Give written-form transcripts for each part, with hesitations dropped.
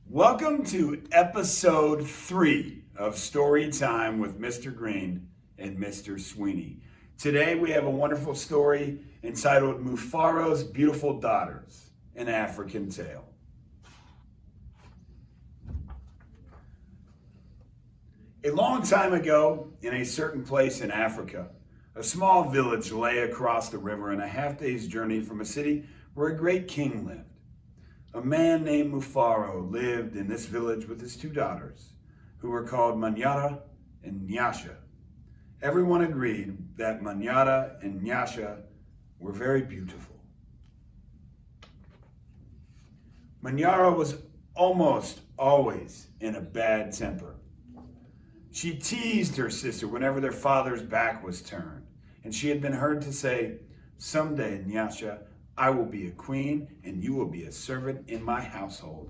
Welcome to episode 3 of Story Time with Mr. Green and Mr. Sweeney. Today we have a wonderful story entitled Mufaro's Beautiful Daughters, an African Tale. A long time ago, in a certain place in Africa, a small village lay across the river and a half-day's journey from a city where a great king lived. A man named Mufaro lived in this village with his 2 daughters, who were called Manyara and Nyasha. Everyone agreed that Manyara and Nyasha were very beautiful. Manyara was almost always in a bad temper. She teased her sister whenever their father's back was turned, and she had been heard to say, "Someday, Nyasha, I will be a queen and you will be a servant in my household."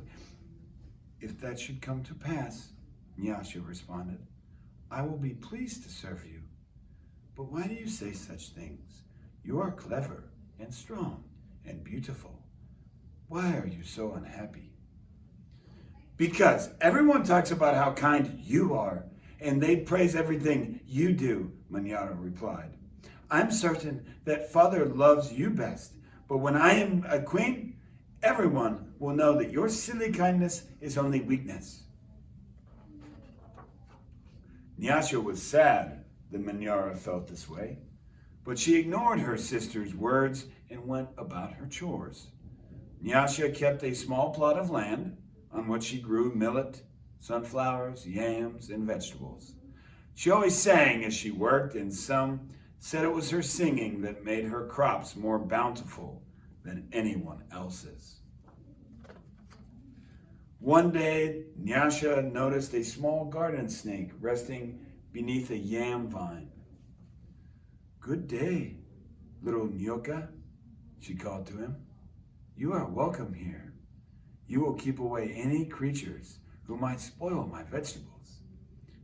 "If that should come to pass," Nyasha responded, "I will be pleased to serve you. But why do you say such things? You are clever and strong and beautiful. Why are you so unhappy?" "Because everyone talks about how kind you are, and they praise everything you do," Manyara replied. "I'm certain that father loves you best. But when I am a queen, everyone will know that your silly kindness is only weakness." Nyasha was sad that Manyara felt this way, but she ignored her sister's words and went about her chores. Nyasha kept a small plot of land on which she grew millet, sunflowers, yams, and vegetables. She always sang as she worked, and some said it was her singing that made her crops more bountiful than anyone else's. One day, Nyasha noticed a small garden snake resting beneath a yam vine. "Good day, little Nyoka," she called to him. "You are welcome here. You will keep away any creatures who might spoil my vegetables."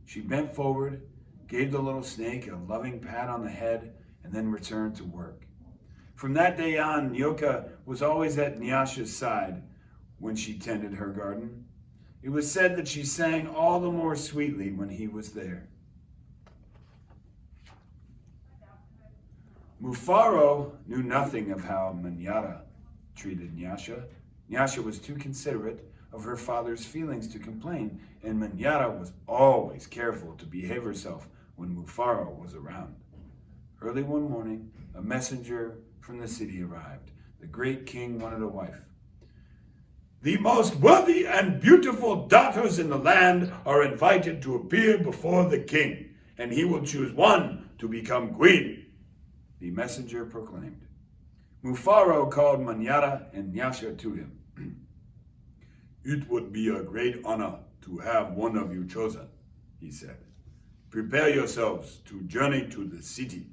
She bent forward, gave the little snake a loving pat on the head, and then returned to work. From that day on, Nyoka was always at Nyasha's side when she tended her garden. It was said that she sang all the more sweetly when he was there. Mufaro knew nothing of how Manyara treated Nyasha. Nyasha was too considerate of her father's feelings to complain, and Manyara was always careful to behave herself when Mufaro was around. Early one morning, a messenger from the city arrived. The great king wanted a wife. "The most worthy and beautiful daughters in the land are invited to appear before the king, and he will choose one to become queen," the messenger proclaimed. Mufaro called Manyara and Nyasha to him. "It would be a great honor to have one of you chosen," he said. "Prepare yourselves to journey to the city.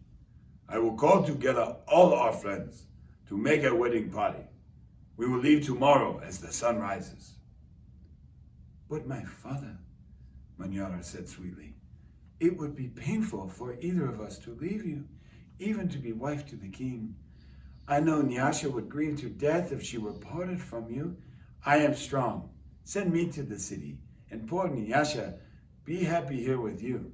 I will call together all our friends to make a wedding party. We will leave tomorrow as the sun rises." "But my father," Manyara said sweetly, "it would be painful for either of us to leave you, even to be wife to the king. I know Nyasha would grieve to death if she were parted from you. I am strong. Send me to the city, and poor Nyasha, be happy here with you."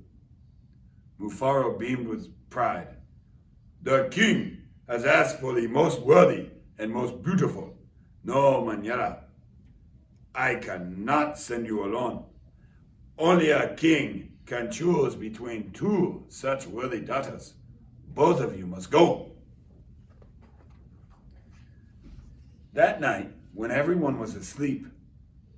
Mufaro beamed with pride. "The king has asked for the most worthy and most beautiful. No, Manyara, I cannot send you alone. Only a king can choose between 2 such worthy daughters. Both of you must go." That night, when everyone was asleep,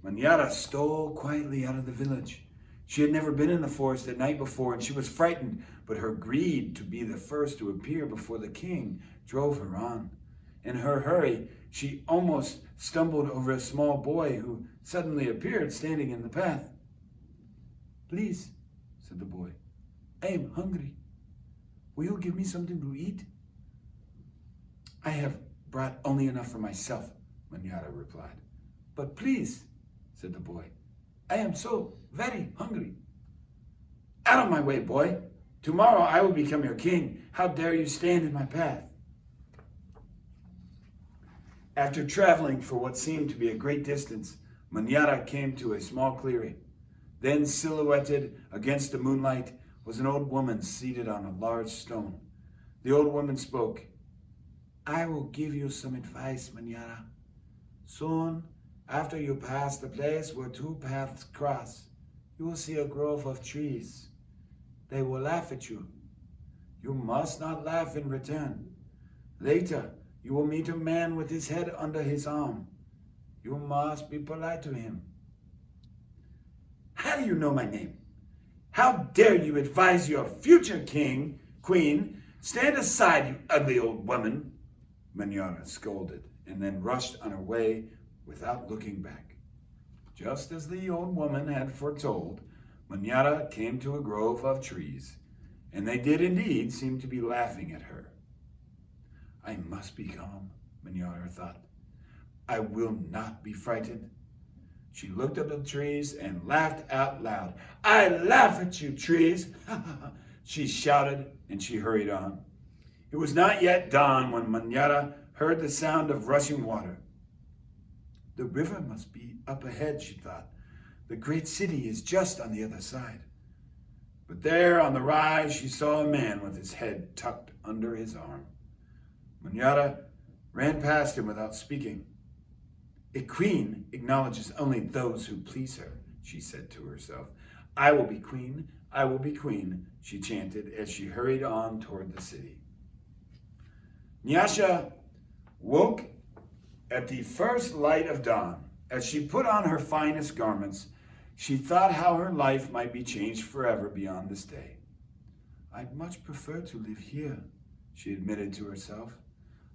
Manyara stole quietly out of the village. She had never been in the forest the night before, and she was frightened, but her greed to be the first to appear before the king drove her on. In her hurry, she almost stumbled over a small boy who suddenly appeared standing in the path. "Please," said the boy, "I am hungry. Will you give me something to eat?" "I have brought only enough for myself," Manyara replied. "But please," said the boy, "I am so very hungry." "Out of my way, boy. Tomorrow I will become your king. How dare you stand in my path?" After traveling for what seemed to be a great distance, Manyara came to a small clearing. Then, silhouetted against the moonlight, was an old woman seated on a large stone. The old woman spoke. I will give you some advice, Manyara. Soon, after you pass the place where two paths cross, you will see a grove of trees. They will laugh at you. You must not laugh in return. Later, you will meet a man with his head under his arm. You must be polite to him. How do you know my name? How dare you advise your future king, queen? Stand aside, you ugly old woman. Manyara scolded and then rushed on her way without looking back. Just as the old woman had foretold, Manyara came to a grove of trees, and they did indeed seem to be laughing at her. I must be calm, Manyara thought. I will not be frightened. She looked at the trees and laughed out loud. I laugh at you, trees! She shouted, and she hurried on. It was not yet dawn when Manyara heard the sound of rushing water. The river must be up ahead, she thought. The great city is just on the other side. But there on the rise she saw a man with his head tucked under his arm. Manyara ran past him without speaking. A queen acknowledges only those who please her, she said to herself. I will be queen, I will be queen, she chanted as she hurried on toward the city. Nyasha woke at the first light of dawn. As she put on her finest garments, she thought how her life might be changed forever beyond this day. I'd much prefer to live here, she admitted to herself.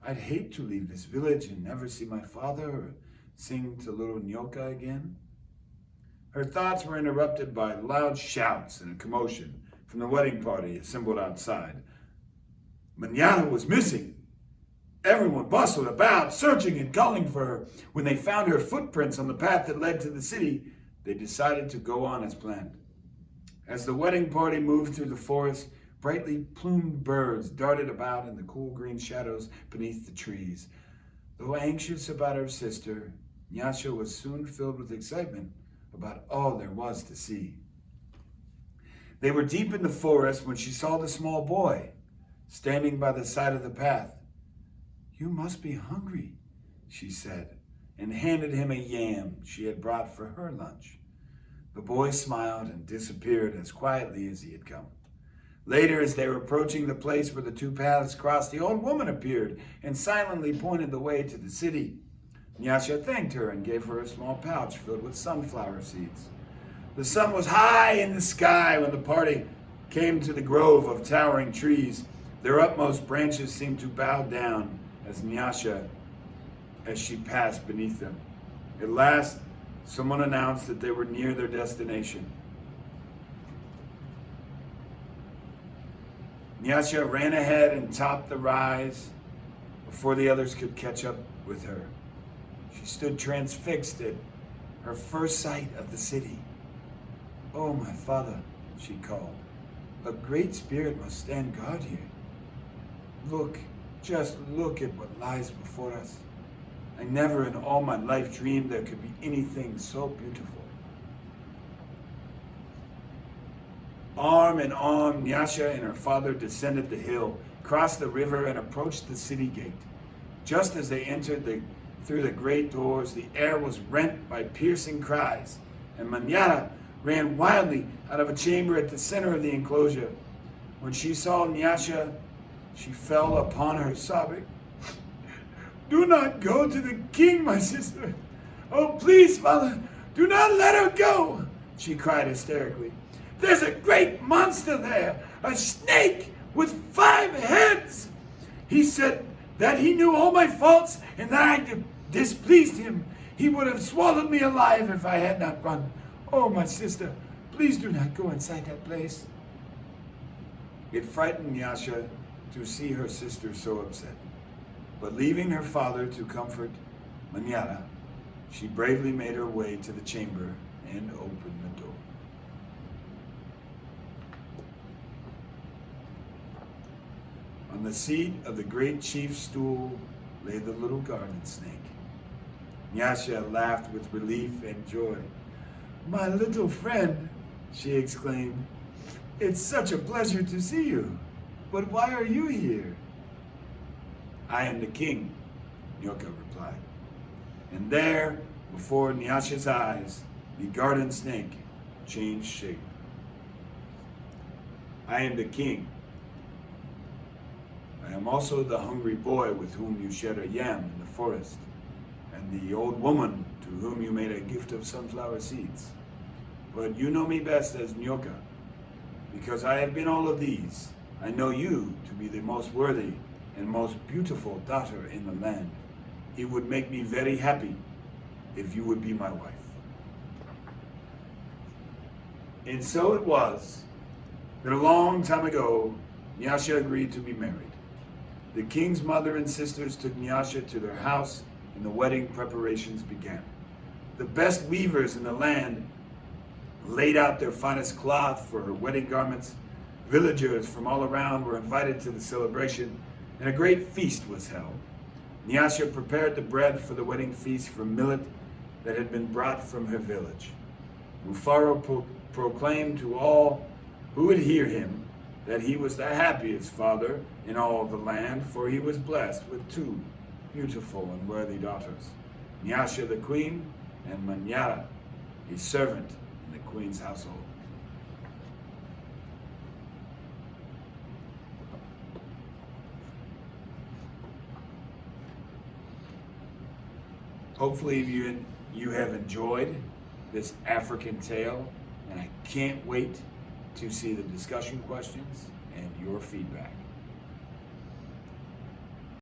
I'd hate to leave this village and never see my father or sing to little Nyoka again. Her thoughts were interrupted by loud shouts and a commotion from the wedding party assembled outside. Manyara was missing. Everyone bustled about, searching and calling for her. When they found her footprints on the path that led to the city, they decided to go on as planned. As the wedding party moved through the forest, brightly plumed birds darted about in the cool green shadows beneath the trees. Though anxious about her sister, Nyasha was soon filled with excitement about all there was to see. They were deep in the forest when she saw the small boy standing by the side of the path. You must be hungry, she said, and handed him a yam she had brought for her lunch. The boy smiled and disappeared as quietly as he had come. Later, as they were approaching the place where the two paths crossed, the old woman appeared and silently pointed the way to the city. Nyasha thanked her and gave her a small pouch filled with sunflower seeds. The sun was high in the sky when the party came to the grove of towering trees. Their utmost branches seemed to bow down as Nyasha, as she passed beneath them. At last, someone announced that they were near their destination. Nyasha ran ahead and topped the rise before the others could catch up with her. She stood transfixed at her first sight of the city. Oh, my father, she called. A great spirit must stand guard here. Look, just look at what lies before us. I never in all my life dreamed there could be anything so beautiful. Arm in arm, Nyasha and her father descended the hill, crossed the river, and approached the city gate. Just as they entered through the great doors, the air was rent by piercing cries, and Manyara ran wildly out of a chamber at the center of the enclosure. When she saw Nyasha, she fell upon her, sobbing. Do not go to the king, my sister. Oh, please, father, do not let her go, she cried hysterically. There's a great monster there, a snake with 5 heads. He said that he knew all my faults and that I displeased him. He would have swallowed me alive if I had not run. Oh, my sister, please do not go inside that place. It frightened Nyasha to see her sister so upset. But leaving her father to comfort Manyara, she bravely made her way to the chamber and opened the door. On the seat of the great chief's stool lay the little garden snake. Nyasha laughed with relief and joy. My little friend, she exclaimed, it's such a pleasure to see you. But why are you here? I am the king, Nyoka replied. And there, before Nyasha's eyes, the garden snake changed shape. I am the king. I am also the hungry boy with whom you shared a yam in the forest, and the old woman to whom you made a gift of sunflower seeds. But you know me best as Nyoka. Because I have been all of these, I know you to be the most worthy and most beautiful daughter in the land. It would make me very happy if you would be my wife. And so it was that a long time ago, Nyasha agreed to be married. The king's mother and sisters took Nyasha to their house, and the wedding preparations began. The best weavers in the land laid out their finest cloth for her wedding garments. Villagers from all around were invited to the celebration, and a great feast was held. Nyasha prepared the bread for the wedding feast from millet that had been brought from her village. Mufaro proclaimed to all who would hear him that he was the happiest father in all the land, for he was blessed with two beautiful and worthy daughters, Nyasha the queen and Manyara, a servant in the queen's household. Hopefully you have enjoyed this African tale, and I can't wait to see the discussion questions and your feedback.